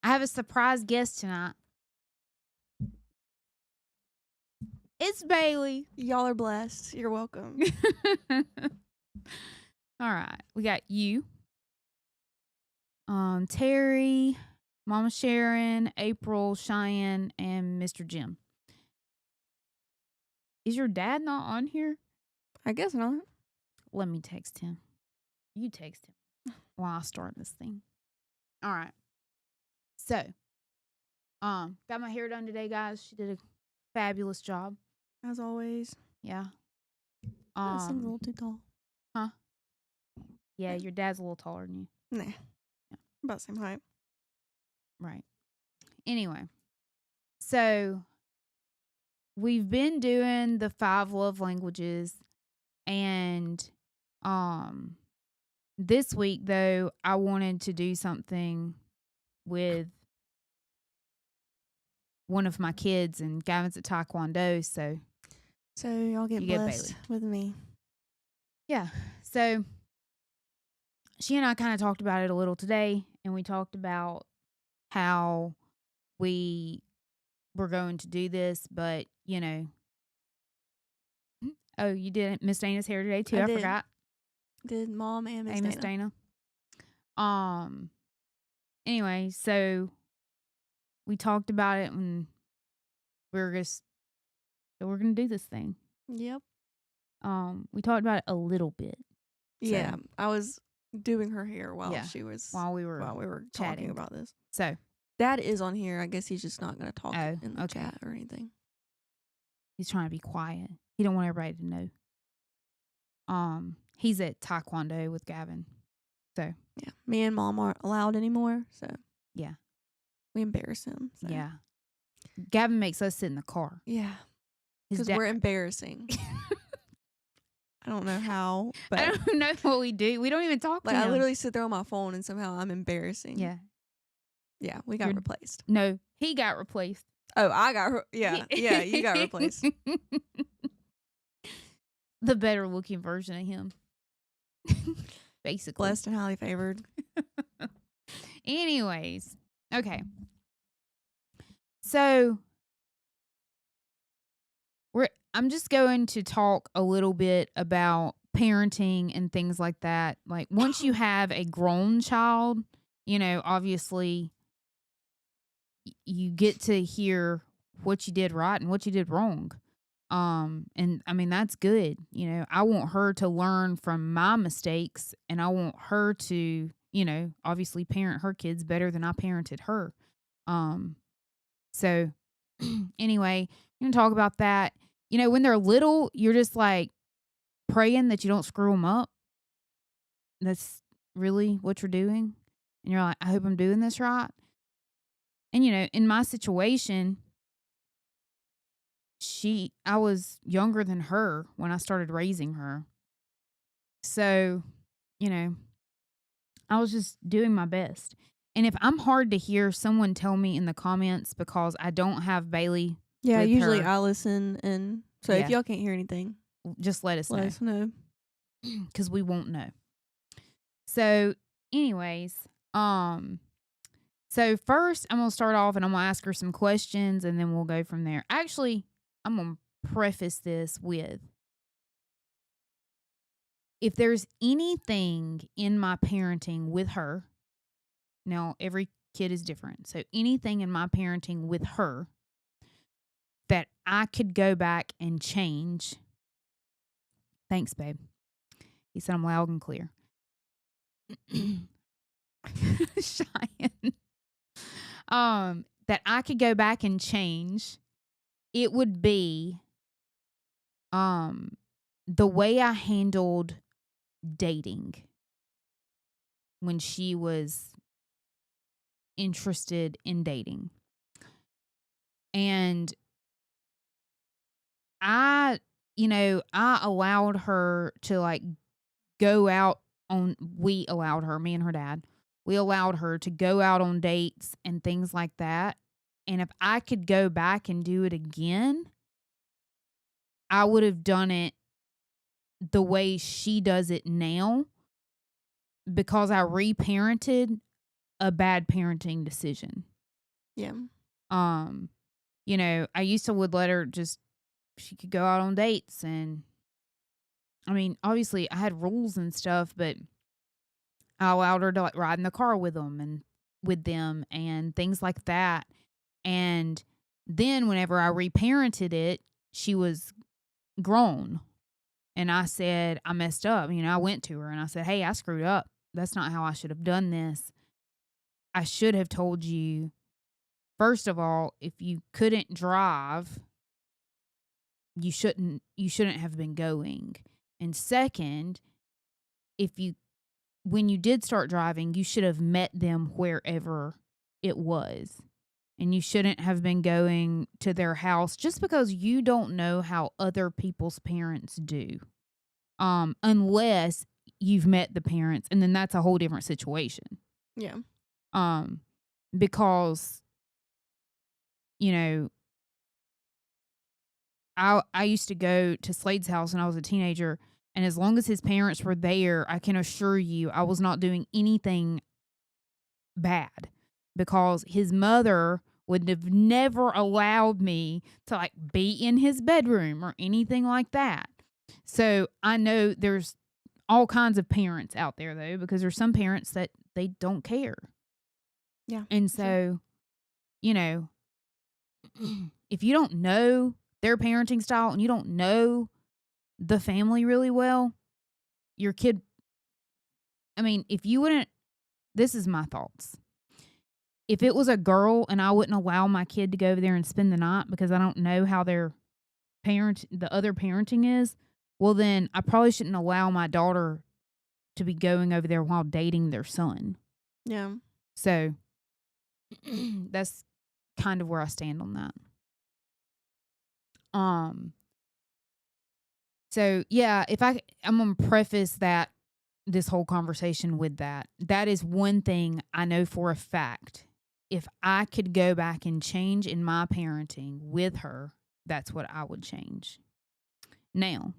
I have a surprise guest tonight. It's Bailey. Y'all are blessed. You're welcome. All right. We got you, Terry, Mama Sharon, April, Cheyenne, and Mr. Jim. Is your dad not on here? I guess not. Let me text him. You text him while I start this thing. All right. So, got my hair done today, guys. She did a fabulous job. As always. Yeah. That seems a little too tall. Huh? Yeah, your dad's a little taller than you. Nah. Yeah. About the same height. Right. Anyway, so we've been doing the 5 love languages, and this week though I wanted to do something with one of my kids, and Gavin's at Taekwondo, so y'all get you get blessed Bailey. with me. Yeah. So she and I kind of talked about it a little today, and we talked about how we were going to do this, but you know. Oh, you did Miss Dana's hair today too. I did. forgot. Did Mom and Miss Hey, Miss Dana. Anyway, so we talked about it, and we're gonna do this thing. Yep. We talked about it a little bit. Yeah, I was doing her hair while while we were talking chatting about this. So Dad is on here. I guess he's just not going to talk Oh, in the okay. chat or anything. he's trying to be quiet. He don't want everybody to know. He's at Taekwondo with Gavin. So Yeah, me and Mom aren't allowed anymore. So yeah, we embarrass him. So. yeah. Gavin makes us sit in the car. Yeah, His because dad. we're embarrassing. I don't know how, but I don't know what we do. We don't even talk to like him. I literally sit there on my phone and somehow I'm embarrassing. Yeah. Yeah, we got replaced. No, he got replaced. Oh, I got yeah, you got replaced. The better looking version of him. Basically. Blessed and highly favored. Anyways, okay. So I'm just going to talk a little bit about parenting and things like that. Like once you have a grown child, you know, obviously you get to hear what you did right and what you did wrong. And I mean, that's good. You know, I want her to learn from my mistakes, and I want her to, you know, obviously parent her kids better than I parented her. So anyway, I'm going to talk about that. You know, when they're little, you're just like praying that you don't screw them up. That's really what you're doing. And you're like, I hope I'm doing this right. And, you know, in my situation, I was younger than her when I started raising her. So, you know, I was just doing my best. And if I'm hard to hear, someone tell me in the comments, because I don't have Bailey. Yeah, with usually her. I listen, and so if y'all can't hear anything, just let us know. Because we won't know. So, anyways, so first I'm gonna start off and I'm gonna ask her some questions, and then we'll go from there. Actually, I'm gonna preface this with, if there's anything in my parenting with her, now every kid is different, so anything in my parenting with her that I could go back and change. Thanks, babe. He said I'm loud and clear. Cheyenne. That I could go back and change, it would be the way I handled dating when she was interested in dating. And I allowed her to like go out on, me and her dad, we allowed her to go out on dates and things like that. And if I could go back and do it again, I would have done it the way she does it now, because I reparented a bad parenting decision. Yeah. Um, I used to would let her she could go out on dates, and I mean, obviously I had rules and stuff, but I allowed her to like ride in the car with them and things like that. And then whenever I reparented it, she was grown. And I said, I messed up. I went to her and I said, hey, I screwed up. That's not how I should have done this. I should have told you, first of all, if you couldn't drive, you shouldn't have been going. And second, if you when you did start driving, you should have met them wherever it was. And you shouldn't have been going to their house just because you don't know how other people's parents do. Unless you've met the parents, and then that's a whole different situation. Yeah. Because you know, I used to go to Slade's house when I was a teenager, and as long as his parents were there, I can assure you I was not doing anything bad, because his mother would have never allowed me to like be in his bedroom or anything like that. So I know there's all kinds of parents out there though, because there's some parents that they don't care. Yeah. And sure. so, you know, if you don't know their parenting style and you don't know the family really well, your kid, I mean, if you wouldn't, this is my thoughts. If it was a girl and I wouldn't allow my kid to go over there and spend the night because I don't know how the other parenting is, well, then I probably shouldn't allow my daughter to be going over there while dating their son. Yeah. So that's kind of where I stand on that. So yeah, I'm gonna preface that this whole conversation with that. That is one thing I know for a fact. If I could go back and change in my parenting with her, that's what I would change. Now,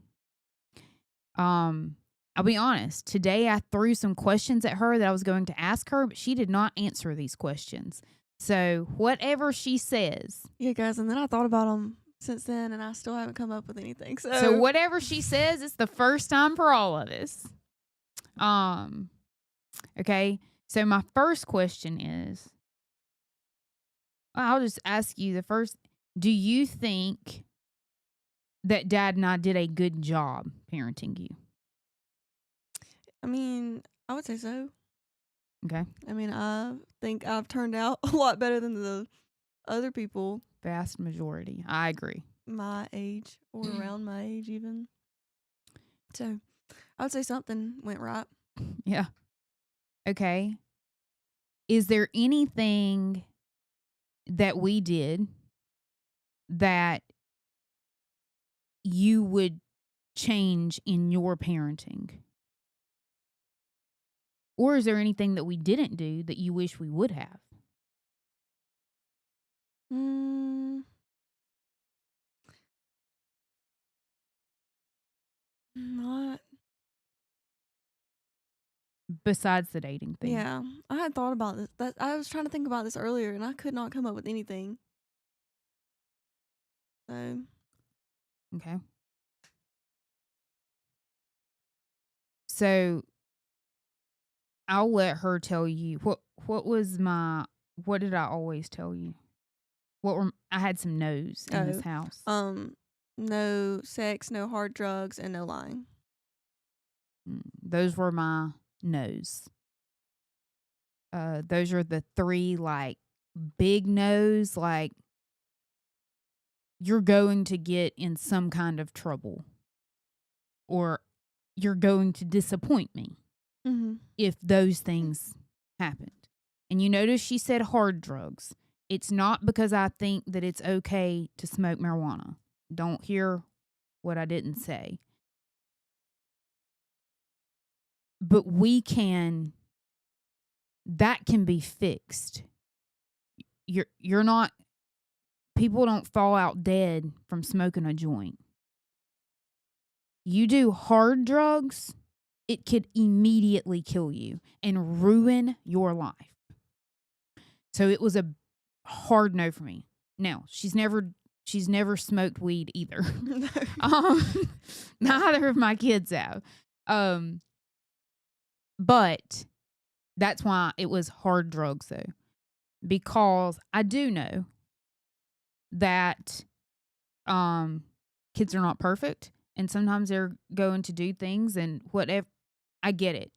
I'll be honest. Today I threw some questions at her that I was going to ask her, but she did not answer these questions. So whatever she says, Yeah, guys. And then I thought about them since then, and I still haven't come up with anything. so whatever she says, it's the first time for all of us. Okay. So my first question is, I'll just ask you the first. Do you think that Dad and I did a good job parenting you? I mean, I would say so. Okay. I mean, I think I've turned out a lot better than the other people Vast majority. I agree. my age or around my age even. So I would say something went right. Yeah. Okay. Is there anything that we did that you would change in your parenting? Or is there anything that we didn't do that you wish we would have? Not. Besides the dating thing. Yeah, I had thought about this. I was trying to think about this earlier, and I could not come up with anything. So Okay. So I'll let her tell you what did I always tell you? I had some no's in this house. No sex, no hard drugs, and no lying. Those were my no's. Those are the three like big no's, like you're going to get in some kind of trouble, or you're going to disappoint me if those things happened. And you notice she said hard drugs. It's not because I think that it's okay to smoke marijuana. Don't hear what I didn't say. But that can be fixed. You're not, people don't fall out dead from smoking a joint. You do hard drugs, it could immediately kill you and ruin your life. So it was a hard no for me. Now, she's never smoked weed either. No. Um, neither of my kids have. But that's why it was hard drugs though, because I do know that kids are not perfect and sometimes they're going to do things and whatever. I get it.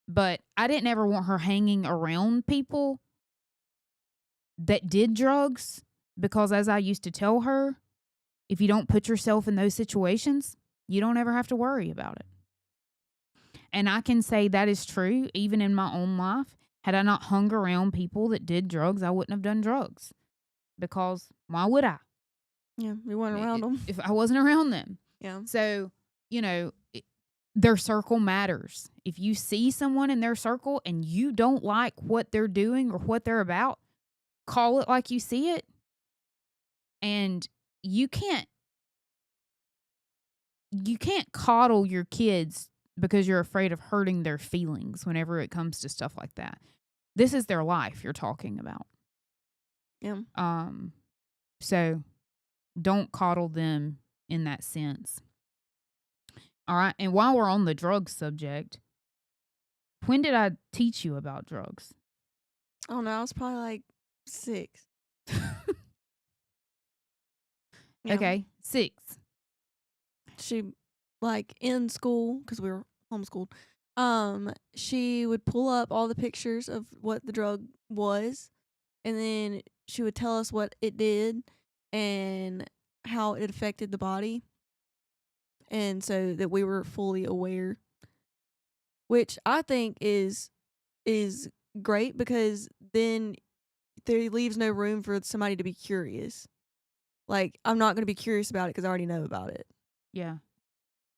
But I didn't ever want her hanging around people that did drugs, because as I used to tell her, if you don't put yourself in those situations, you don't ever have to worry about it. And I can say that is true even in my own life. Had I not hung around people that did drugs, I wouldn't have done drugs, because why would I? Yeah, we weren't around them. If I wasn't around them. Yeah. So, their circle matters. If you see someone in their circle and you don't like what they're doing or what they're about, call it like you see it. And you can't coddle your kids because you're afraid of hurting their feelings whenever it comes to stuff like that. This is their life you're talking about. Yeah. So don't coddle them in that sense. All right. And while we're on the drug subject, when did I teach you about drugs? Oh no, I was probably like 6. Yeah. Okay. 6. She, like, in school, because we were homeschooled, she would pull up all the pictures of what the drug was, and then she would tell us what it did and how it affected the body, and so that we were fully aware, which I think is great, because then there leaves no room for somebody to be curious. Like, I'm not going to be curious about it because I already know about it. Yeah.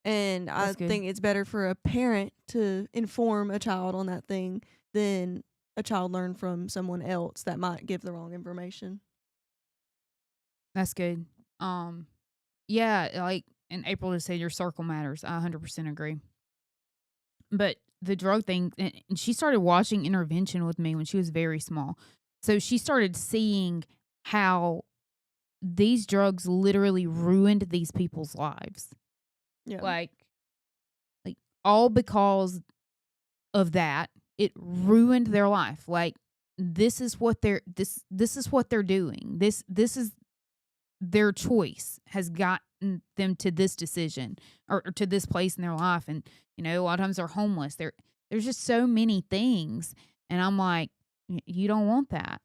And I That's good. think it's better for a parent to inform a child on that thing than a child learn from someone else that might give the wrong information. That's good. Yeah, like, and April just said your circle matters. I 100% agree. But the drug thing, and she started watching Intervention with me when she was very small. So she started seeing how these drugs literally ruined these people's lives. Yeah. Like all because of that, it ruined their life. Like, this is what they're this is what they're doing. This is their choice has gotten them to this decision or to this place in their life. And a lot of times they're homeless. There's just so many things, and I'm like, you don't want that.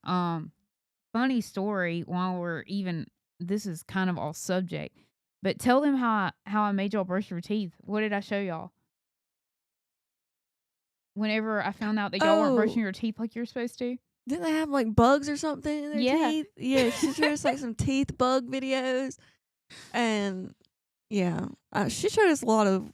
Funny story. While we're even, this is kind of off subject, but tell them how I made y'all brush your teeth. What did I show y'all? Whenever I found out that y'all weren't brushing your teeth like you're supposed to. Didn't they have like bugs or something in their teeth? Yeah, she showed us like some teeth bug videos, and yeah, she showed us a lot of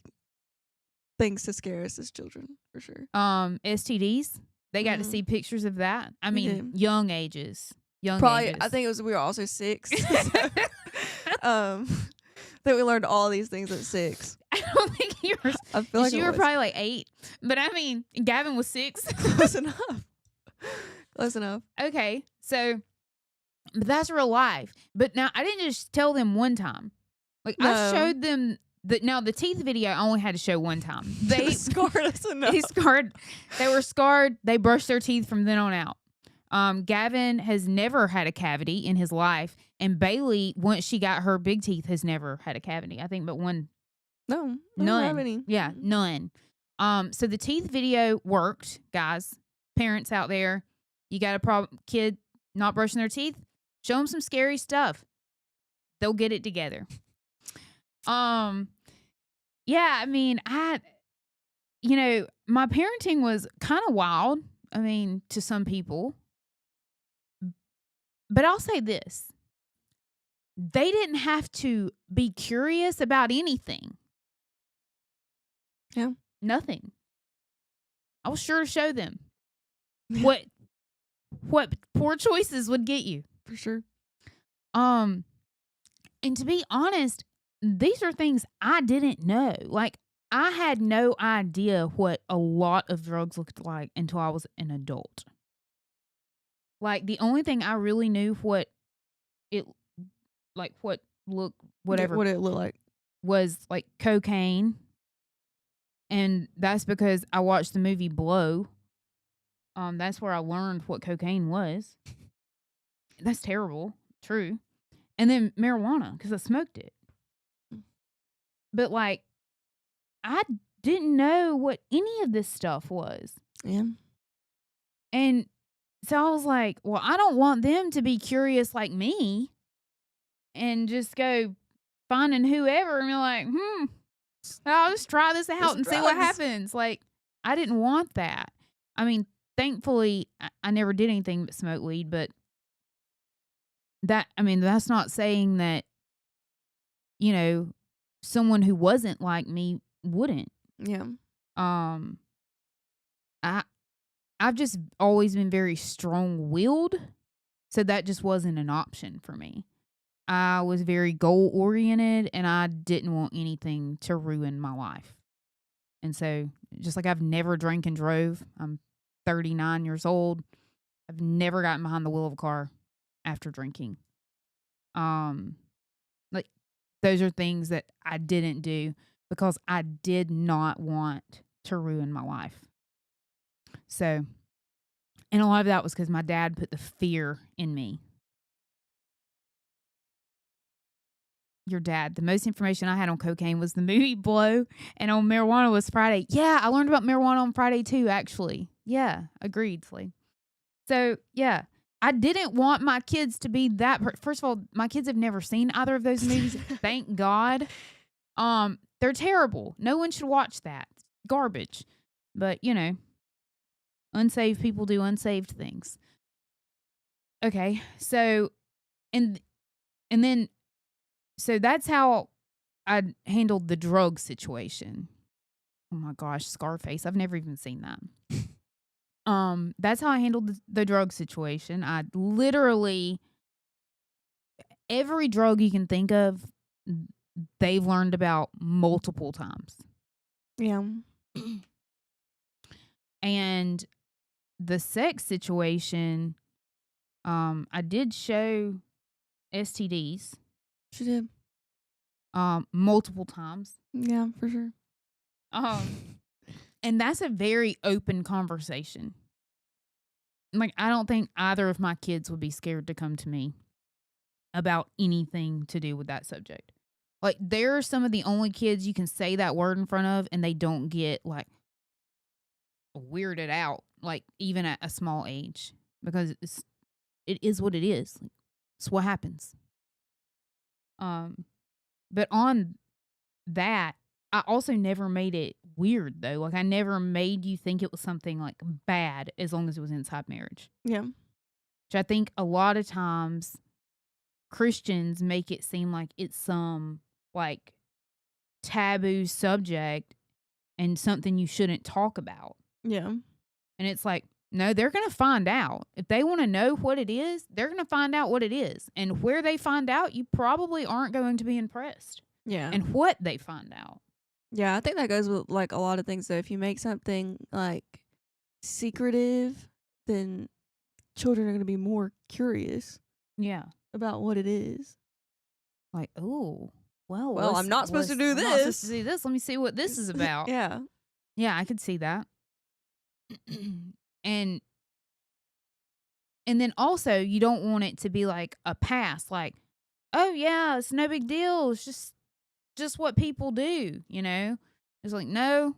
things to scare us as children, for sure. STDs. They got to see pictures of that. I mean, young ages. Probably, I think we were also 6. That we learned all these things at 6. I don't think you were. I feel like you were probably like 8, but I mean, Gavin was 6. Close enough. Close enough. Okay, so, but that's real life. But now I didn't just tell them one time. Like, no. I showed them the teeth video. I only had to show one time. They scarred us enough. They were scarred. They brushed their teeth from then on out. Gavin has never had a cavity in his life, and Bailey, once she got her big teeth, has never had a cavity. I think, but one. No, none. Have any. Yeah, none. So the teeth video worked, guys. Parents out there, you got a kid not brushing their teeth? Show them some scary stuff. They'll get it together. Yeah, I mean, my parenting was kind of wild. I mean, to some people. But I'll say this. They didn't have to be curious about anything. Yeah. Nothing. I was sure to show them what poor choices would get you. For sure. And to be honest, these are things I didn't know. Like, I had no idea what a lot of drugs looked like until I was an adult. Like, the only thing I really knew it what looked Yeah, whatever what did it look like? was, like, cocaine, and that's because I watched the movie Blow. That's where I learned what cocaine was. That's terrible. True. And then marijuana because I smoked it. But, like, I didn't know what any of this stuff was. Yeah. And so I was like, well, I don't want them to be curious like me and just go finding whoever and be like, I'll just try this out It's and see what drugs. happens. Like, I didn't want that. I mean, thankfully, I never did anything but smoke weed, but that's not saying that, you know, someone who wasn't like me wouldn't. Yeah. Um, I I've just always been very strong-willed, so that just wasn't an option for me. I was very goal-oriented, and I didn't want anything to ruin my life. And so, just like I've never drank and drove, I'm 39 years old. I've never gotten behind the wheel of a car after drinking. Um, like those are things that I didn't do because I did not want to ruin my life. So, and a lot of that was because my dad put the fear in me. Your dad. The most information I had on cocaine was the movie Blow, and on marijuana was Friday. Yeah, I learned about marijuana on Friday too, actually. Yeah, agreed, Slee. So, yeah, I didn't want my kids to be that. First of all, my kids have never seen either of those movies. Thank God. They're terrible. No one should watch that. Garbage. But, unsaved people do unsaved things. Okay, so and and then so that's how I handled the drug situation. Oh my gosh, Scarface. I've never even seen that. That's how I handled the drug situation. I literally every drug you can think of, they've learned about multiple times. Yeah. And the sex situation, I did show STDs She did. multiple times. Yeah, for sure. And that's a very open conversation. Like, I don't think either of my kids would be scared to come to me about anything to do with that subject. Like, they're some of the only kids you can say that word in front of and they don't get, like, weirded out, like, even at a small age. Because it is what it is. It's what happens. But on that, I also never made it weird, though. Like, I never made you think it was something, like, bad as long as it was inside marriage. Yeah. Which I think a lot of times Christians make it seem like it's some, like, taboo subject and something you shouldn't talk about. Yeah. And it's like, no, they're going to find out. If they want to know what it is, they're going to find out what it is. And where they find out, you probably aren't going to be impressed. Yeah. And what they find out. Yeah, I think that goes with like a lot of things. So if you make something like secretive, then children are going to be more curious Yeah. about what it is. Like, oh, well, I'm not supposed to do I'm not supposed this. to do this. Let me see what this is about. Yeah. Yeah, I could see that. and then also you don't want it to be like a pass, like, oh yeah, it's no big deal. It's just what people do, you know? It's like, no.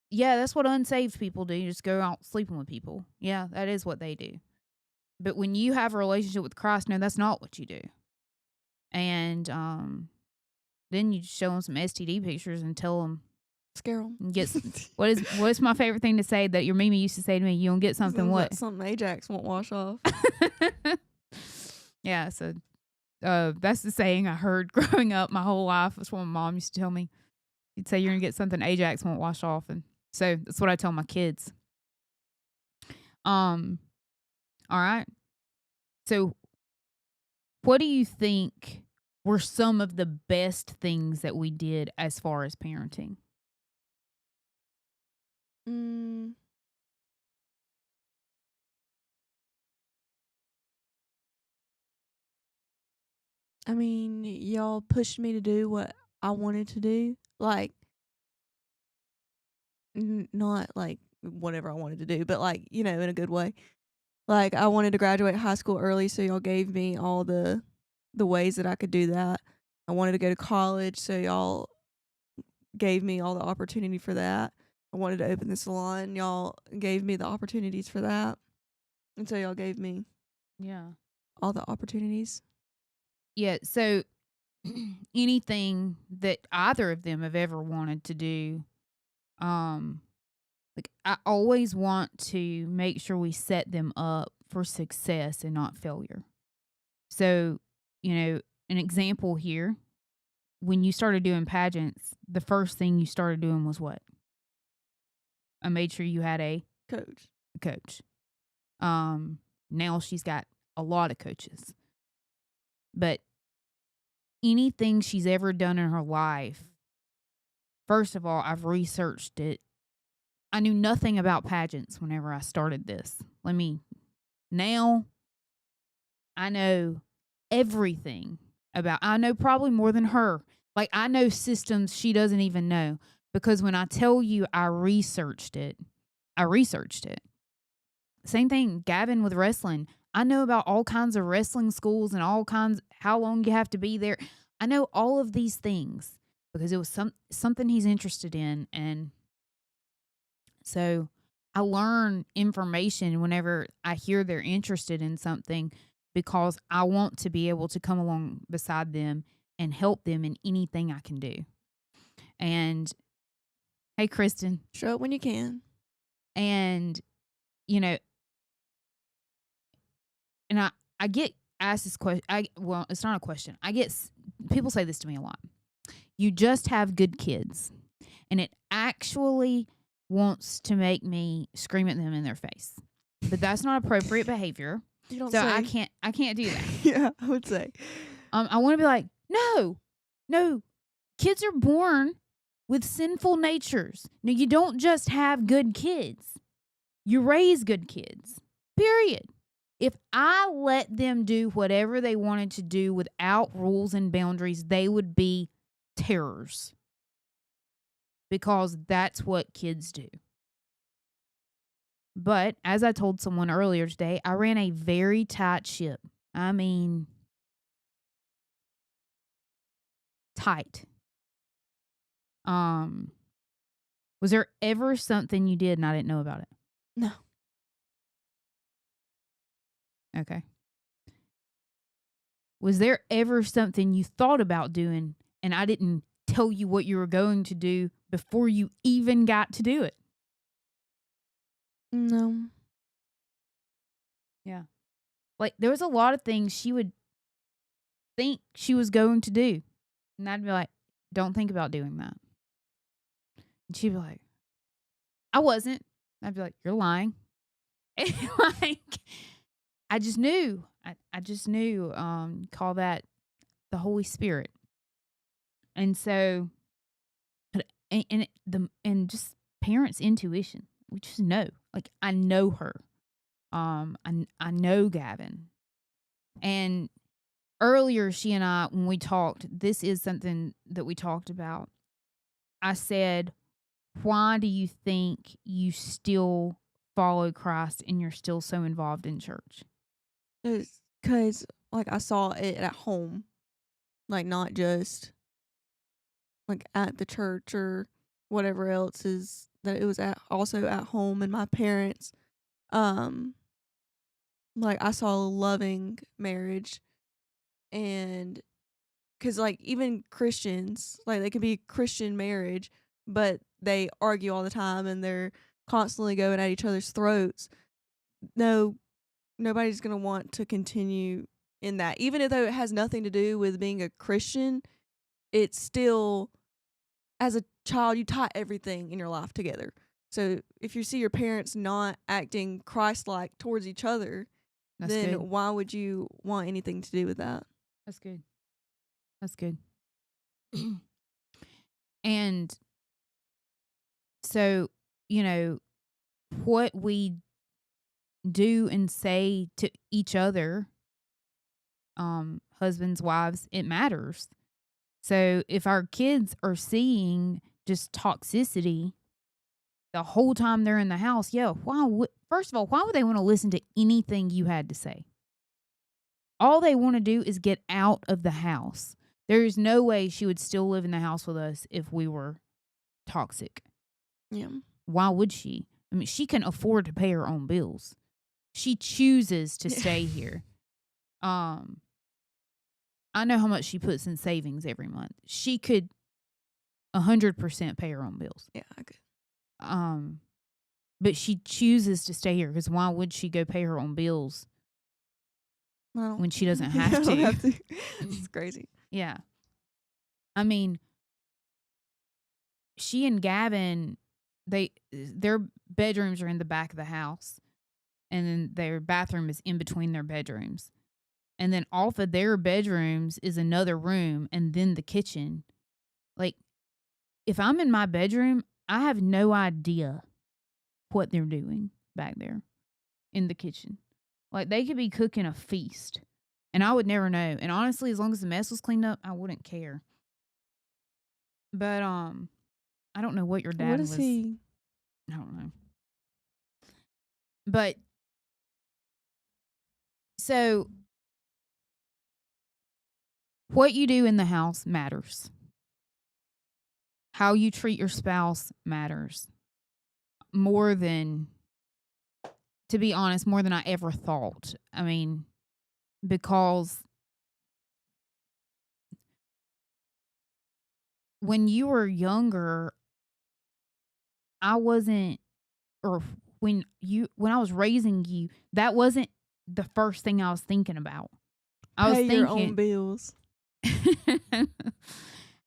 Yeah, that's what unsaved people do. You just go out sleeping with people. Yeah, that is what they do. But when you have a relationship with Christ, no, that's not what you do. And then you show them some STD pictures and tell them, Scare them. What's my favorite thing to say that your Mimi used to say to me? You don't get something what? Something Ajax won't wash off. Yeah, so that's the saying I heard growing up my whole life. That's what my mom used to tell me. You'd say you're going to get something Ajax won't wash off. And so that's what I tell my kids. All right. So what do you think were some of the best things that we did as far as parenting? I mean, y'all pushed me to do what I wanted to do. Like, not like whatever I wanted to do, but like, in a good way. Like, I wanted to graduate high school early, so y'all gave me all the ways that I could do that. I wanted to go to college, so y'all gave me all the opportunity for that. I wanted to open the salon, y'all gave me the opportunities for that. And so y'all gave me Yeah. all the opportunities. Yeah. So anything that either of them have ever wanted to do, um, like I always want to make sure we set them up for success and not failure. So, an example here, when you started doing pageants, the first thing you started doing was what? I made sure you had a Coach. coach. Now she's got a lot of coaches. But anything she's ever done in her life, first of all, I've researched it. I knew nothing about pageants whenever I started this. Now I know everything I know probably more than her. Like, I know systems she doesn't even know, because when I tell you I researched it. Same thing, Gavin, with wrestling. I know about all kinds of wrestling schools and all kinds, how long you have to be there. I know all of these things because it was something he's interested in. And so I learn information whenever I hear they're interested in something, because I want to be able to come along beside them and help them in anything I can do. And hey, Kristen. Show up when you can. And, you know, and I get asked this question. Well, it's not a question. People say this to me a lot. You just have good kids. And it actually wants to make me scream at them in their face. But that's not appropriate behavior. You don't So say. I can't do that. Yeah, I would say. I want to be like, no, kids are born with sinful natures. No, you don't just have good kids. You raise good kids. Period. If I let them do whatever they wanted to do without rules and boundaries, they would be terrors. Because that's what kids do. But as I told someone earlier today, I ran a very tight ship. I mean, tight. Was there ever something you did and I didn't know about it? No. Okay. Was there ever something you thought about doing and I didn't tell you what you were going to do before you even got to do it? No. Yeah. Like, there was a lot of things she would think she was going to do. And I'd be like, don't think about doing that. And she'd be like, I wasn't. I'd be like, you're lying. And like, I just knew. I just knew. Call that the Holy Spirit. And so, and just parents' intuition. We just know. Like, I know her. I know Gavin. And earlier, she and I, when we talked, this is something that we talked about. I said, why do you think you still follow Christ and you're still so involved in church? It's because, like, I saw it at home. Like, not just, like, at the church or whatever else is that it was also at home. And my parents, like, I saw a loving marriage. And because, like, even Christians, like, they can be Christian marriage, but they argue all the time and they're constantly going at each other's throats. No, nobody's going to want to continue in that. Even though it has nothing to do with being a Christian, it's still, as a child, you tie everything in your life together. So if you see your parents not acting Christ-like towards each other, then good. why would you want anything to do with that? That's good. That's good. And so, what we do and say to each other, husbands, wives, it matters. So if our kids are seeing just toxicity the whole time they're in the house, first of all, why would they want to listen to anything you had to say? All they want to do is get out of the house. There is no way she would still live in the house with us if we were toxic. Yeah. Why would she? I mean, she can afford to pay her own bills. She chooses to stay here. I know how much she puts in savings every month. She could 100% pay her own bills. Yeah, I could. But she chooses to stay here because why would she go pay her own bills when she doesn't have to? It's crazy. Yeah. I mean, she and Gavin, their bedrooms are in the back of the house, and then their bathroom is in between their bedrooms. And then off of their bedrooms is another room and then the kitchen. Like, if I'm in my bedroom, I have no idea what they're doing back there in the kitchen. Like, they could be cooking a feast and I would never know. And honestly, as long as the mess was cleaned up, I wouldn't care. But I don't know what your dad was. He? I don't know. But so what you do in the house matters. How you treat your spouse matters. More than, to be honest, more than I ever thought. I mean, because when you were younger, I wasn't, or when I was raising you, that wasn't the first thing I was thinking about. I was thinking your own bills.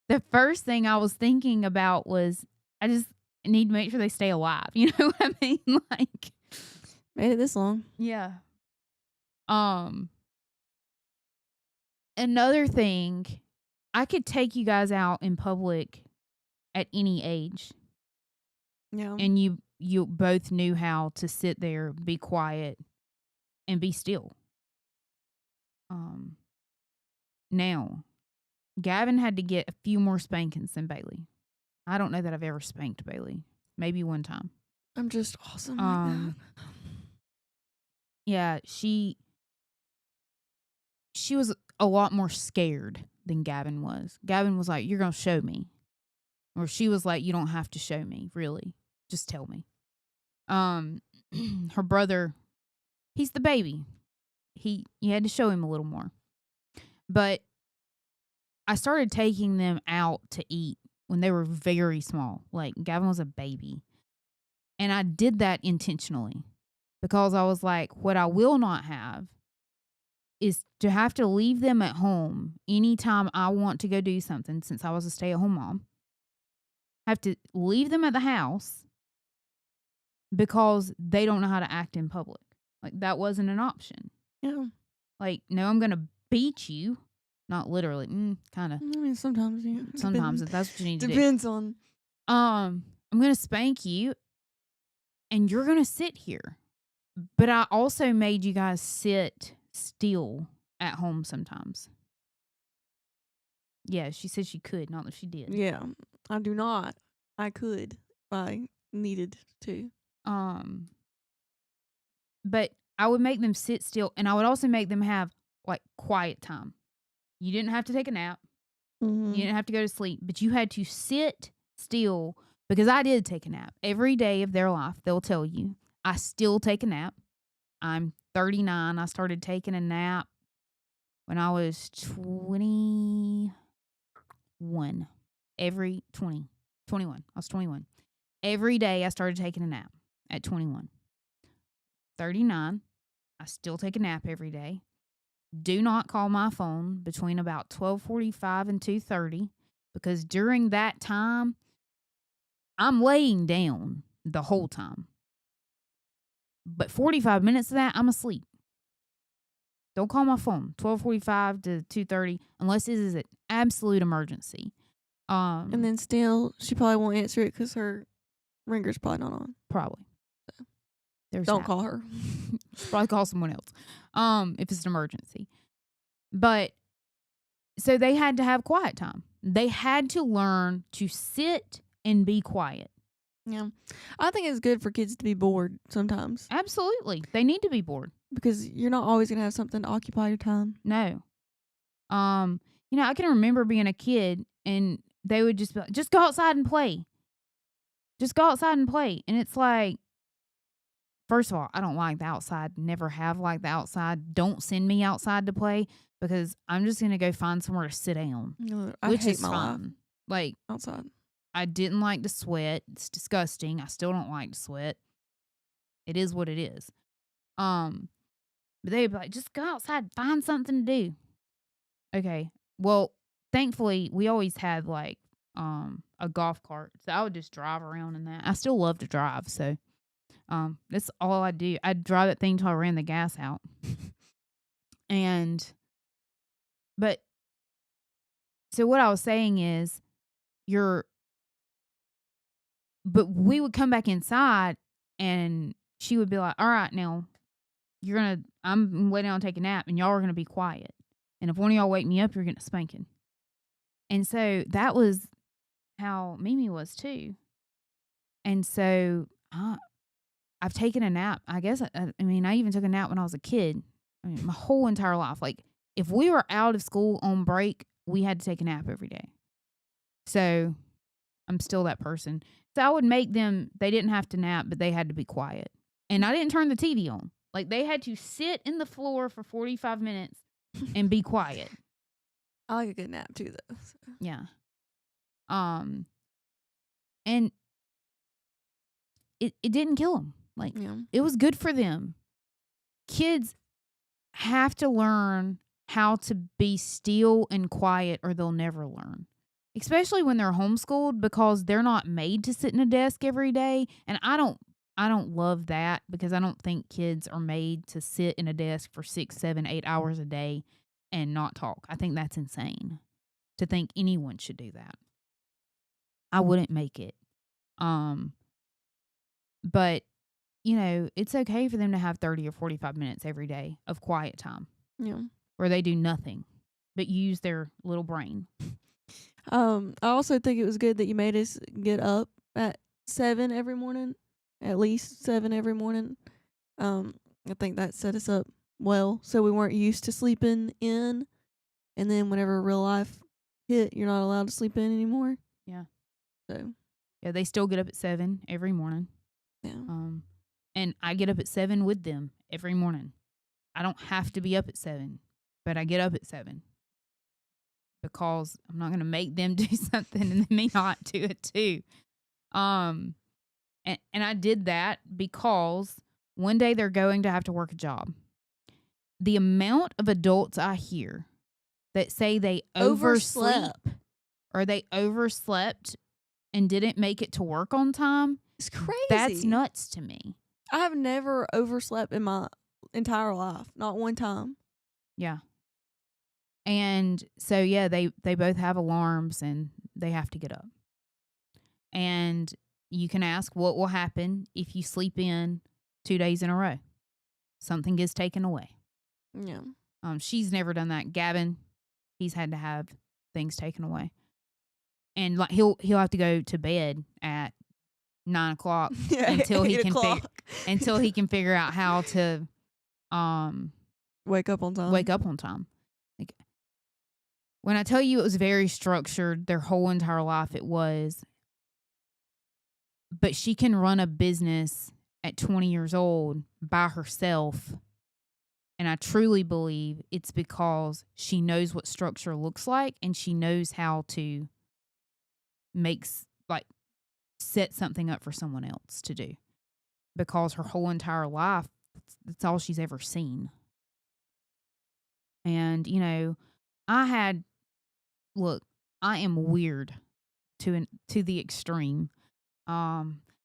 The first thing I was thinking about was I just need to make sure they stay alive. You know what I mean? Like, made it this long. Yeah. Another thing, I could take you guys out in public at any age. Yeah. And you both knew how to sit there, be quiet, and be still. Now, Gavin had to get a few more spankings than Bailey. I don't know that I've ever spanked Bailey. Maybe one time. I'm just awesome like that. Yeah, she was a lot more scared than Gavin was. Gavin was like, "You're going to show me." Or she was like, "You don't have to show me, really. Just tell me." Her brother, he's the baby. You had to show him a little more. But I started taking them out to eat when they were very small. Like, Gavin was a baby. And I did that intentionally because I was like, what I will not have is to have to leave them at home anytime I want to go do something, since I was a stay-at-home mom. I have to leave them at the house because they don't know how to act in public. Like, that wasn't an option. Yeah. Like, no, I'm going to beat you. Not literally. Kind of. I mean, sometimes. Yeah. Sometimes if that's what you need to do. Depends on. I'm going to spank you and you're going to sit here. But I also made you guys sit still at home sometimes. Yeah, she said she could, not that she did. Yeah, I do not. I could if I needed to. But I would make them sit still, and I would also make them have, like, quiet time. You didn't have to take a nap. Mm-hmm. You didn't have to go to sleep, but you had to sit still, because I did take a nap. Every day of their life, they'll tell you, I still take a nap. I'm 39. I started taking a nap when I was 21. 21. I was 21. Every day I started taking a nap at 21. 39. I still take a nap every day. Do not call my phone between about 12:45 and 2:30, because during that time, I'm laying down the whole time. But 45 minutes of that, I'm asleep. Don't call my phone 12:45 to 2:30 unless this is an absolute emergency. And then still, she probably won't answer it because her ringer's probably not on. Probably. So, there's don't that. call her. Probably call someone else. If it's an emergency. But So they had to have quiet time. They had to learn to sit and be quiet. Yeah. I think it's good for kids to be bored sometimes Absolutely. They need to be bored. because you're not always going to have something to occupy your time. No. I can remember being a kid and they would just be like, just go outside and play. Just go outside and play. And it's like, first of all, I don't like the outside. Never have liked the outside. Don't send me outside to play because I'm just going to go find somewhere to sit down, I which hate is my life fine. Like, outside. I didn't like to sweat. It's disgusting. I still don't like to sweat. It is what it is. But they'd be like, just go outside, find something to do. Okay. Well, thankfully, we always had like a golf cart. So I would just drive around in that. I still love to drive, so that's all I do. I'd drive that thing till I ran the gas out. But so what I was saying is but we would come back inside and she would be like, all right, now I'm laying down to take a nap and y'all are gonna be quiet. And if one of y'all wake me up, you're getting a spanking. And so that was how Mimi was too. And so I've taken a nap. I guess, I even took a nap when I was a kid. My whole entire life. Like, if we were out of school on break, we had to take a nap every day. So I'm still that person. So I would make them, they didn't have to nap, but they had to be quiet. And I didn't turn the TV on. Like, they had to sit in the floor for 45 minutes and be quiet. I like a good nap too, though. So. Yeah. And it didn't kill them. Like, It was good for them. Kids have to learn how to be still and quiet or they'll never learn. Especially when they're homeschooled because they're not made to sit in a desk every day. And I don't love that because I don't think kids are made to sit in a desk for 6, 7, 8 hours a day and not talk. I think that's insane to think anyone should do that. I wouldn't make it. But it's okay for them to have 30 or 45 minutes every day of quiet time. Yeah. Where they do nothing but use their little brain. I also think it was good that you made us get up at 7 every morning, at least 7 every morning. I think that set us up well, so we weren't used to sleeping in, and then whenever real life hit, you're not allowed to sleep in anymore. Yeah. So. Yeah, they still get up at 7 every morning. Yeah. And I get up at 7 with them every morning. I don't have to be up at 7, but I get up at 7 because I'm not going to make them do something and then me not do it too. And I did that because one day they're going to have to work a job. The amount of adults I hear that say they oversleep or they overslept and didn't make it to work on time, it's crazy. That's nuts to me. I have never overslept in my entire life, not one time. Yeah. And so they both have alarms and they have to get up. And you can ask what will happen if you sleep in 2 days in a row. Something gets taken away. Yeah. She's never done that. Gavin, he's had to have things taken away. And like he'll have to go to bed at 9 o'clock until he can figure out how to wake up on time. Like, when I tell you it was very structured, their whole entire life it was. But she can run a business at 20 years old by herself. And I truly believe it's because she knows what structure looks like and she knows how to set something up for someone else to do. Because her whole entire life, that's all she's ever seen. And, I am weird to the extreme. I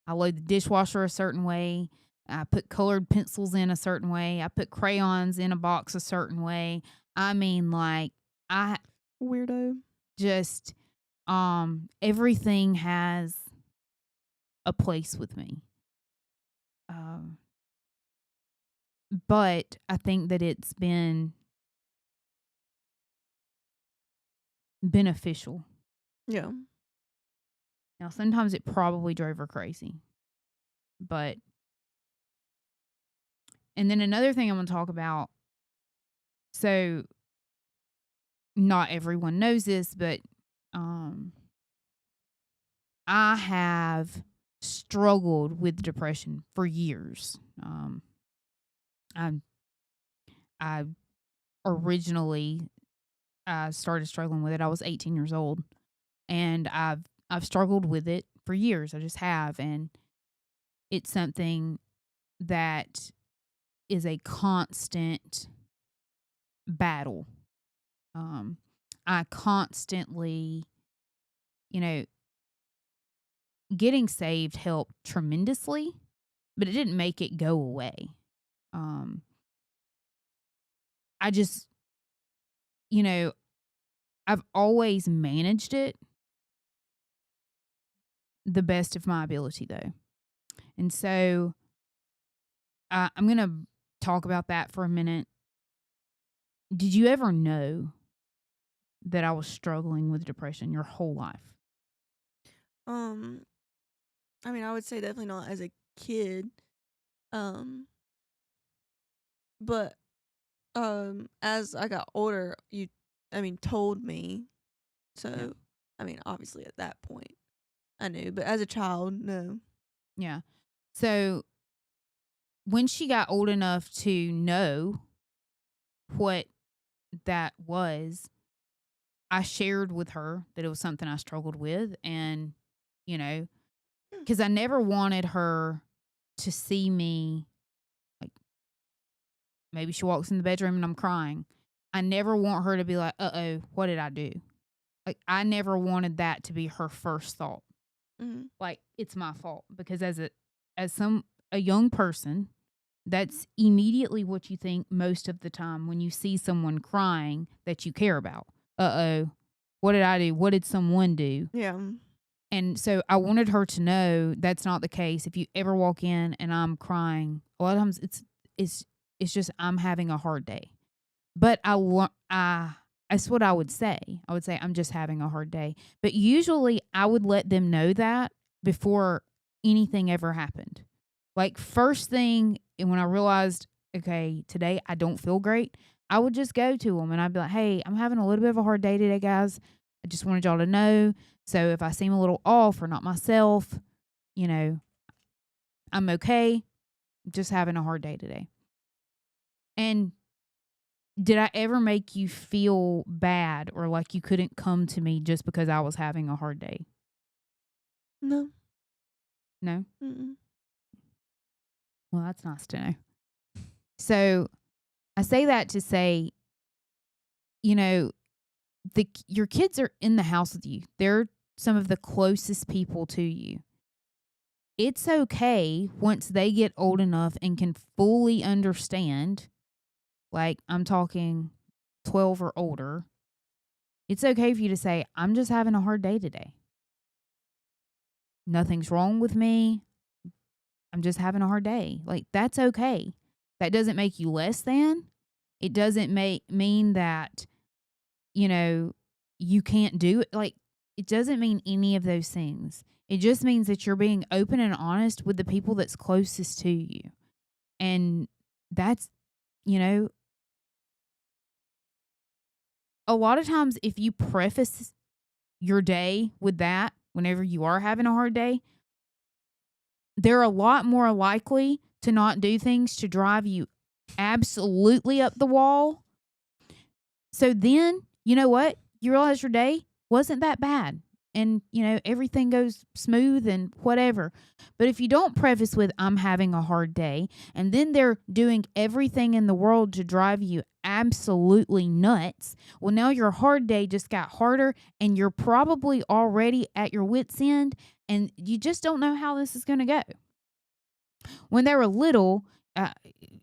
load the dishwasher a certain way. I put colored pencils in a certain way. I put crayons in a box a certain way. Weirdo. Just everything has a place with me. But I think that it's been beneficial. Yeah. Now, sometimes it probably drove her crazy. But, and then another thing I'm going to talk about. So, not everyone knows this, but I have struggled with depression for years. I I originally started struggling with it. I was 18 years old, and I've struggled with it for years. I just have, and it's something that is a constant battle. I constantly, you know, getting saved helped tremendously, but it didn't make it go away. Um, I just, you know, I've always managed it the best of my ability, though. And so I'm going to talk about that for a minute. Did you ever know that I was struggling with depression your whole life? Um, I mean, I would say definitely not as a kid. Um, but as I got older, told me. So, Yeah. I mean, obviously at that point I knew, but as a child, no. Yeah. So when she got old enough to know what that was, I shared with her that it was something I struggled with. And, you know, because I never wanted her to see me, like, maybe she walks in the bedroom and I'm crying. I never want her to be like, uh-oh, what did I do? Like, I never wanted that to be her first thought. Mm-hmm. Like, it's my fault. Because as a young person, that's immediately what you think most of the time when you see someone crying that you care about. Uh-oh, what did I do? What did someone do? Yeah. And so I wanted her to know that's not the case. If you ever walk in and I'm crying, a lot of times it's just I'm having a hard day. But that's what I would say. I would say I'm just having a hard day. But usually I would let them know that before anything ever happened. Like, first thing, and when I realized, okay, today I don't feel great, I would just go to them and I'd be like, hey, I'm having a little bit of a hard day today, guys. I just wanted y'all to know. So if I seem a little off or not myself, you know, I'm okay. Just having a hard day today. And did I ever make you feel bad or like you couldn't come to me just because I was having a hard day? No. No? Mm-mm. Well, that's nice to know. So I say that to say, you know, your kids are in the house with you. They're some of the closest people to you. It's okay once they get old enough and can fully understand, like I'm talking 12 or older, it's okay for you to say, I'm just having a hard day today. Nothing's wrong with me. I'm just having a hard day. Like, that's okay. That doesn't make you less than. It doesn't mean that, you know, you can't do it. Like, it doesn't mean any of those things. It just means that you're being open and honest with the people that's closest to you. And that's, you know, a lot of times if you preface your day with that, whenever you are having a hard day, they're a lot more likely to not do things to drive you absolutely up the wall. So then, you know what? You realize your day wasn't that bad. And, you know, everything goes smooth and whatever. But if you don't preface with, I'm having a hard day, and then they're doing everything in the world to drive you absolutely nuts, well, now your hard day just got harder, and you're probably already at your wit's end, and you just don't know how this is going to go. When they were little,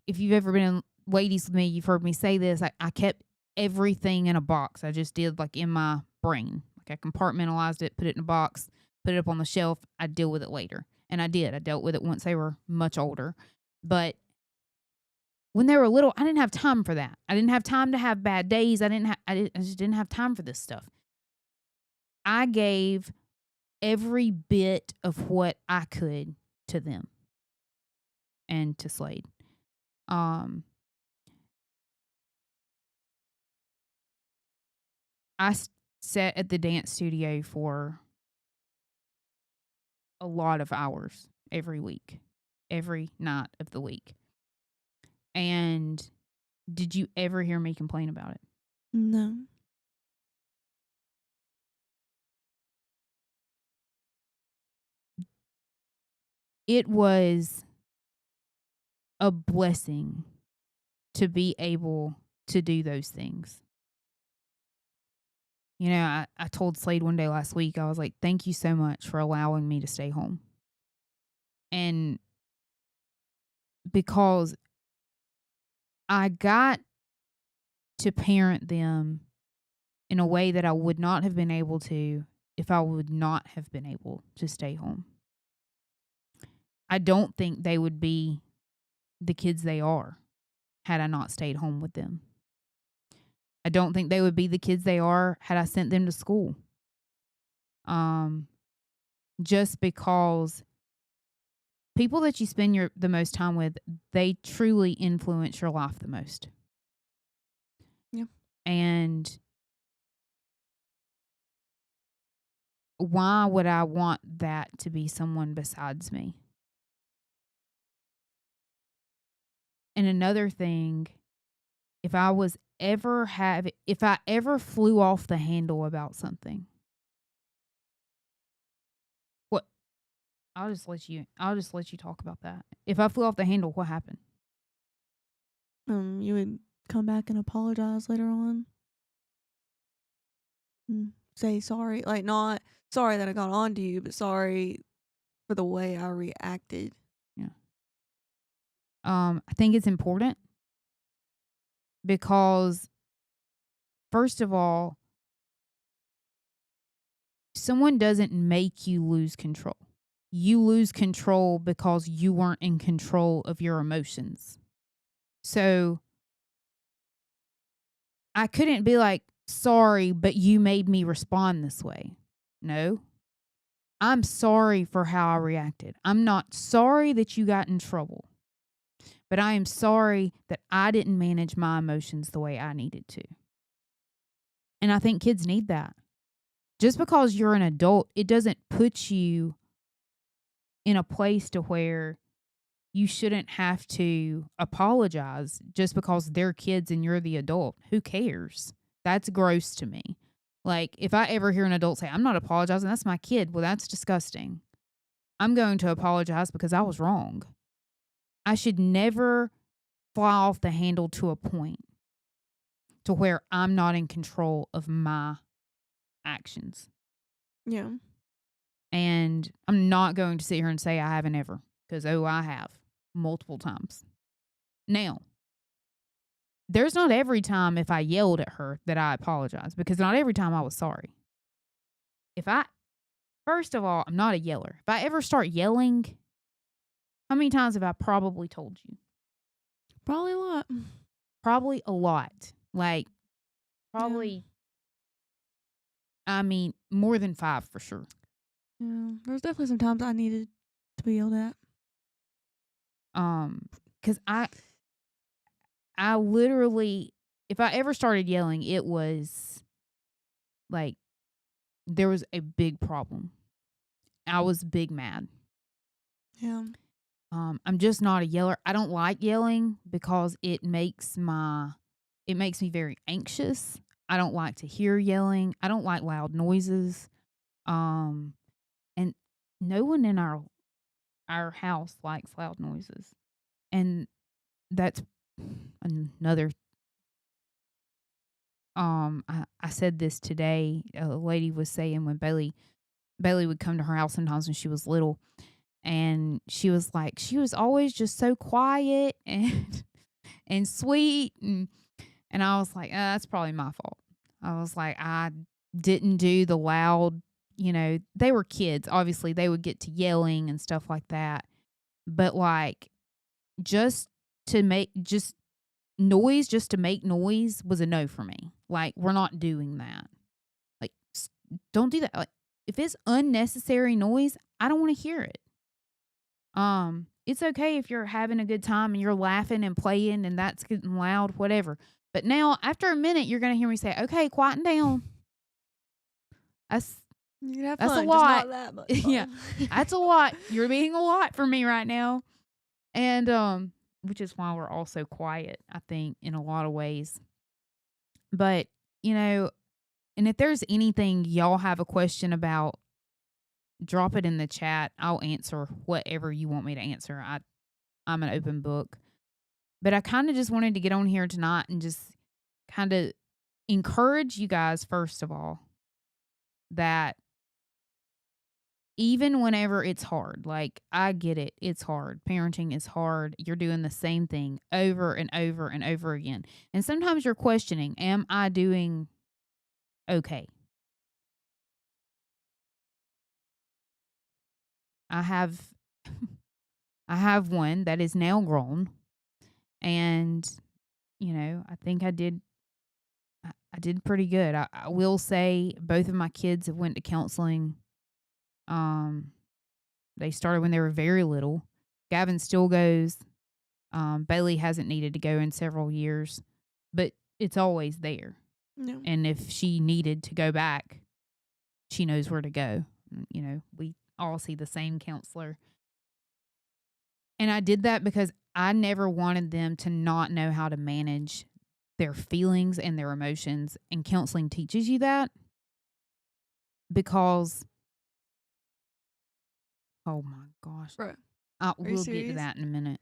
if you've ever been in ladies with me, you've heard me say this. I kept everything in a box. I just did, like, in my brain. Like, I compartmentalized it, put it in a box, put it up on the shelf. I'd deal with it later. And I did. I dealt with it once they were much older. But when they were little, I didn't have time for that. I didn't have time to have bad days. I just didn't have time for this stuff. I gave every bit of what I could to them and to Slade. Um, I sat at the dance studio for a lot of hours every week, every night of the week. And did you ever hear me complain about it? No. It was a blessing to be able to do those things. You know, I told Slade one day last week, I was like, thank you so much for allowing me to stay home. And because I got to parent them in a way that I would not have been able to if I would not have been able to stay home. I don't think they would be the kids they are had I not stayed home with them. I don't think they would be the kids they are had I sent them to school. Just because people that you spend the most time with, they truly influence your life the most. Yeah. And why would I want that to be someone besides me? And another thing, if I ever flew off the handle about something, what I'll just let you talk about that. If I flew off the handle, what happened? You would come back and apologize later on. Say sorry. Like, not sorry that I got on to you, but sorry for the way I reacted. Yeah. I think it's important because, first of all, someone doesn't make you lose control. You lose control because you weren't in control of your emotions. So I couldn't be like, sorry, but you made me respond this way. No. I'm sorry for how I reacted. I'm not sorry that you got in trouble, but I am sorry that I didn't manage my emotions the way I needed to. And I think kids need that. Just because you're an adult, it doesn't put you in a place to where you shouldn't have to apologize just because they're kids and you're the adult. Who cares? That's gross to me. Like, if I ever hear an adult say, I'm not apologizing, that's my kid, well, that's disgusting. I'm going to apologize because I was wrong. I should never fly off the handle to a point to where I'm not in control of my actions. Yeah. And I'm not going to sit here and say I haven't ever, because, I have multiple times. Now, there's not every time if I yelled at her that I apologize, because not every time I was sorry. First of all, I'm not a yeller. If I ever start yelling, how many times have I probably told you? Probably a lot. Probably a lot. Like, probably, more than 5 for sure. Yeah. There's definitely some times I needed to be yelled at. Because I literally, if I ever started yelling, it was like there was a big problem. I was big mad. Yeah. I'm just not a yeller. I don't like yelling because it makes me very anxious. I don't like to hear yelling. I don't like loud noises. And no one in our house likes loud noises. And that's another I said this today. A lady was saying when Bailey would come to her house sometimes when she was little, and she was like, she was always just so quiet and sweet, and I was like, that's probably my fault. I was like, I didn't do the loud, they were kids. Obviously, they would get to yelling and stuff like that. But like just to make noise just to make noise was a no for me. Like, we're not doing that. Like, don't do that. Like, if it's unnecessary noise, I don't want to hear it. It's okay if you're having a good time and you're laughing and playing and that's getting loud, whatever. But now, after a minute, you're going to hear me say, okay, quieten down. That's You can have That's a fun, lot. just not that much Yeah. fun. That's a lot. You're being a lot for me right now. And which is why we're all so quiet, I think, in a lot of ways. But, and if there's anything y'all have a question about, drop it in the chat. I'll answer whatever you want me to answer. I'm an open book. But I kind of just wanted to get on here tonight and just kind of encourage you guys, first of all, that even whenever it's hard, like, I get it, it's hard. Parenting is hard. You're doing the same thing over and over and over again. And sometimes you're questioning, am I doing okay? I have I have one that is now grown, and I think I did pretty good. I will say both of my kids have went to counseling. They started when they were very little. Gavin still goes. Bailey hasn't needed to go in several years, but it's always there. Yeah. And if she needed to go back, she knows where to go. We all see the same counselor. And I did that because I never wanted them to not know how to manage their feelings and their emotions. And counseling teaches you that, because, oh my gosh. Bro, We'll get to serious? that in a minute.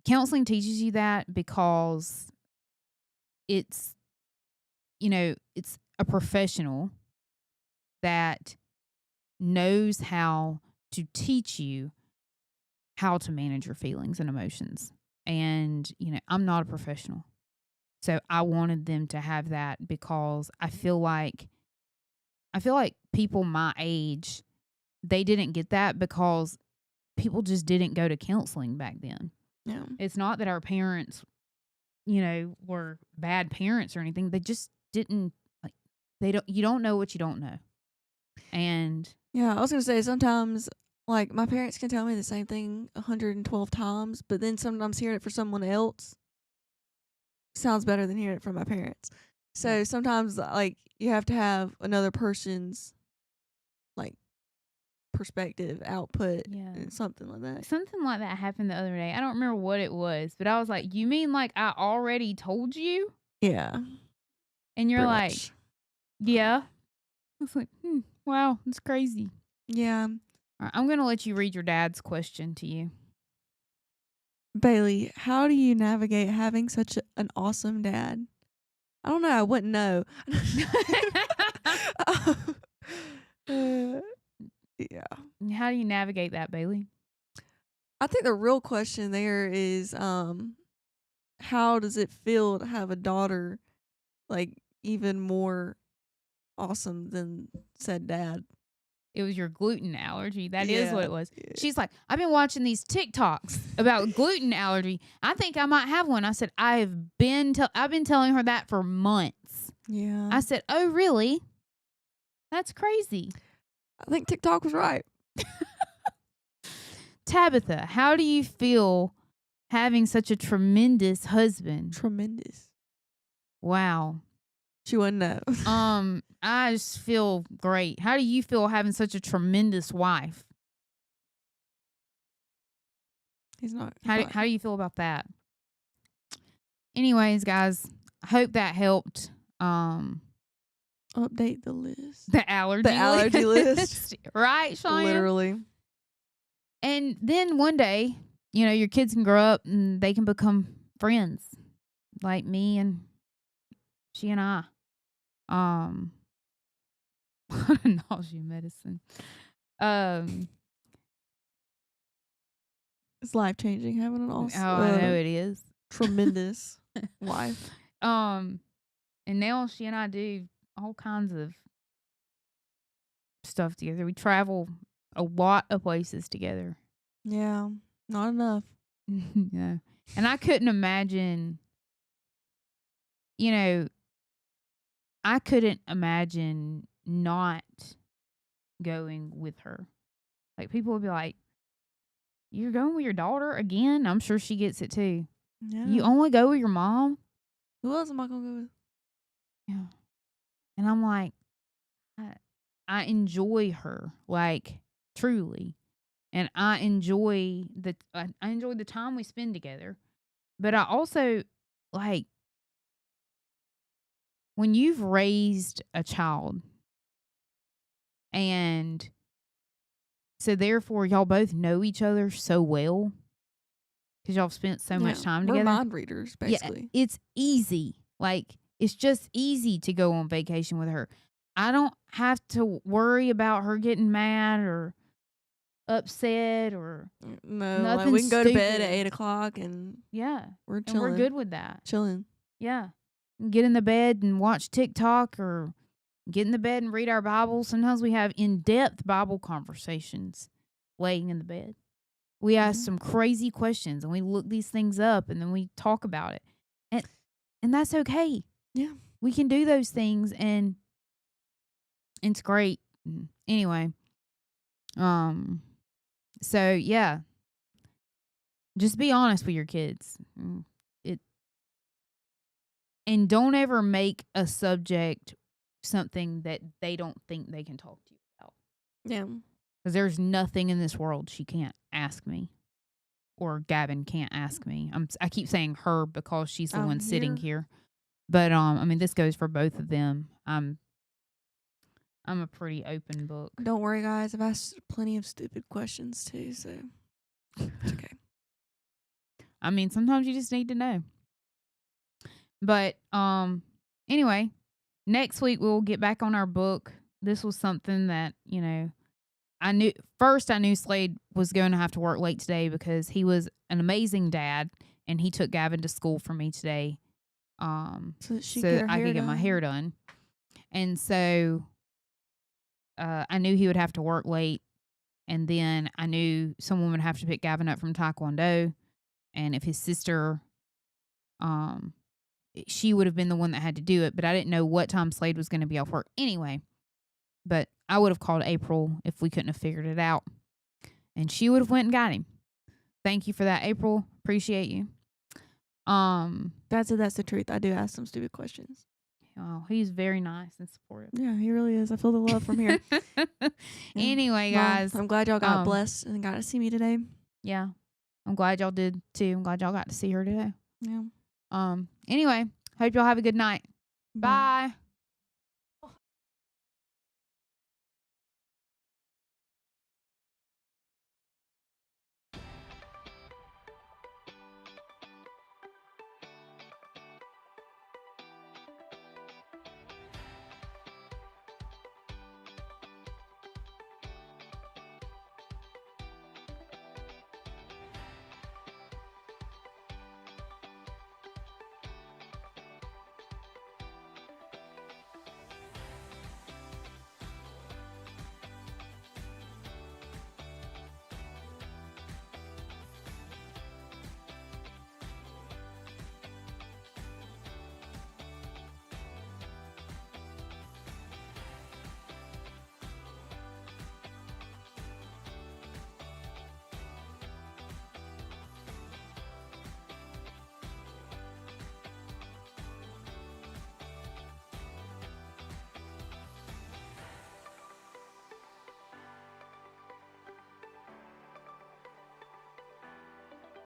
Counseling teaches you that because it's a professional that knows how to teach you how to manage your feelings and emotions. And, I'm not a professional. So I wanted them to have that, because I feel like people my age, they didn't get that because people just didn't go to counseling back then. Yeah. It's not that our parents, were bad parents or anything. They just didn't, like, you don't know what you don't know. And Yeah, I was going to say, sometimes, like, my parents can tell me the same thing 112 times, but then sometimes hearing it from someone else sounds better than hearing it from my parents. So sometimes, like, you have to have another person's, like, perspective, output, and something like that. Something like that happened the other day. I don't remember what it was, but I was like, you mean like I already told you? Yeah. And you're pretty like, much. yeah. I was like, wow, that's crazy. Yeah. All right, I'm going to let you read your dad's question to you. Bailey, how do you navigate having such an awesome dad? I don't know. I wouldn't know. Yeah. How do you navigate that, Bailey? I think the real question there is, how does it feel to have a daughter, like, even more awesome than said dad? It was your gluten allergy. That is what it was. Yeah. She's like, I've been watching these TikToks about gluten allergy. I think I might have one. I said, I've been telling her that for months. Yeah. I said, oh, really? That's crazy. I think TikTok was right. Tabitha, how do you feel having such a tremendous husband? Tremendous. Wow. She wouldn't know. I just feel great. How do you feel having such a tremendous wife? He's not. How do you feel about that? Anyways, guys, I hope that helped. Update the list. The allergy list. Right, Shania? Literally. And then one day, your kids can grow up and they can become friends, like me and she and I. Nausea medicine. It's life changing having an awesome. Oh, I know it is. Tremendous wife. And now she and I do all kinds of stuff together. We travel a lot of places together. Yeah, not enough. Yeah. And I couldn't imagine, I couldn't imagine not going with her. Like, people would be like, "You're going with your daughter again?" I'm sure she gets it too. Yeah. You only go with your mom? Who else am I gonna go with? Yeah. And I'm like, I enjoy her, like, truly. And I enjoy the time we spend together. But I also, like, when you've raised a child, and so therefore y'all both know each other so well because y'all have spent so much time We're together. mind readers, basically. Yeah, it's easy. Like, it's just easy to go on vacation with her. I don't have to worry about her getting mad or upset or No, like nothing we can go to bed at stupid. 8:00 and Yeah. we're And chilling. we're good with that. Chilling. Yeah. Get in the bed and watch TikTok or get in the bed and read our Bible. Sometimes we have in-depth Bible conversations laying in the bed. We ask some crazy questions and we look these things up and then we talk about it. And that's okay. Yeah. We can do those things and it's great. Anyway. So yeah. Just be honest with your kids. And don't ever make a subject something that they don't think they can talk to you about. Yeah. Because there's nothing in this world she can't ask me. Or Gavin can't ask me. I keep saying her because she's the one sitting here. But I mean, this goes for both of them. I'm a pretty open book. Don't worry, guys. I've asked plenty of stupid questions too, so it's okay. I mean, sometimes you just need to know. But anyway, next week we'll get back on our book. This was something that, I knew Slade was going to have to work late today because he was an amazing dad and he took Gavin to school for me today. So I could get my hair done. And so I knew he would have to work late, and then I knew someone would have to pick Gavin up from Taekwondo, and if his sister she would have been the one that had to do it, but I didn't know what time Slade was going to be off work anyway. But I would have called April if we couldn't have figured it out. And she would have went and got him. Thank you for that, April. Appreciate you. That's the truth. I do ask some stupid questions. Oh, he's very nice and supportive. Yeah, he really is. I feel the love from here. Anyway, guys. I'm glad y'all got blessed and got to see me today. Yeah. I'm glad y'all did too. I'm glad y'all got to see her today. Yeah. Anyway, hope y'all have a good night. Bye.